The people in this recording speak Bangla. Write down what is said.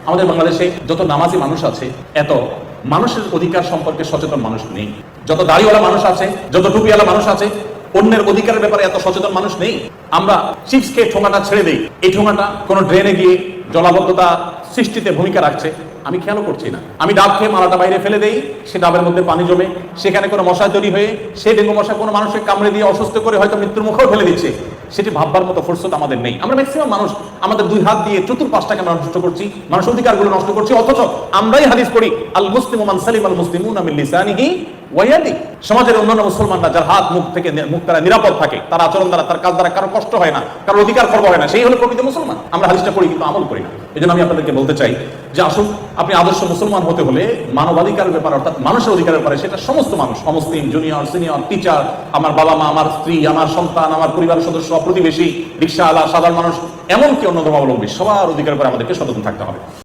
আমাদের বাংলাদেশে যত নামাজি মানুষ আছে, এত মানুষের অধিকার সম্পর্কে সচেতন মানুষ নেই। যত দাড়িওয়ালা মানুষ আছে, যত টুপিওয়ালা মানুষ আছে, অন্যের অধিকারের ব্যাপারে এত সচেতন মানুষ নেই। আমরা চিপসকে ঠোঙাটা ছেড়ে দেই, এই ঠোঙাটা কোনো ড্রেনে গিয়ে জলাবদ্ধতা সৃষ্টিতে ভূমিকা রাখছে, আমি খেয়ালও করছি না। আমি ডাব খেয়ে মালাটা বাইরে ফেলে দেই, সে ডাবের মধ্যে পানি জমে, সেখানে কোনো মশা তৈরি হয়ে সেই ডেঙ্গু মশা কোনো মানুষকে কামড়ে দিয়ে অসুস্থ করে হয়তো মৃত্যুর মুখেও ফেলে দিচ্ছে। সেটি ভাববার মতো ফুরসত আমাদের নেই। আমরা ম্যাক্সিমাম মানুষ আমাদের দুই হাত দিয়ে চতুর্পাশটাকে আমরা নষ্ট করছি, মানুষের অধিকারগুলো নষ্ট করছি, অথচ আমরাই হাদিস পড়ি আল মুসলিমু মান সালিমাল মুসলিমুনা মিন লিসানিহি ওয়া ইয়াদিহি। সমাজের অন্যান্য মুসলমানরা যার হাত মুখ থেকে মুখ তারা নিরাপদ থাকে, তার আচরণ দ্বারা তার কাজ দ্বারা কারো কষ্ট হয় না, কারো অধিকার খর্ব হয় না, সেই হলো প্রকৃত মুসলমান। আমরা হাদিসটা পড়ি কিন্তু আমল করি না। এজন্য আমি আপনাদেরকে বলতে চাই যে আসুন, আপনি আদর্শ মুসলমান হতে হলে মানবাধিকারের ব্যাপারে অর্থাৎ মানুষের অধিকারের ব্যাপারে, সেটা সমস্ত মানুষ, অমুসলিম, জুনিয়র, সিনিয়র, টিচার, আমার বাবা মা, আমার স্ত্রী, আমার সন্তান, আমার পরিবারের সদস্য, প্রতিবেশী, রিকশাওয়ালা, সাধারণ মানুষ, এমনকি অন্য ধর্মাবলম্বী, সবার অধিকারের উপরে আমাদেরকে সচেতন থাকতে হবে।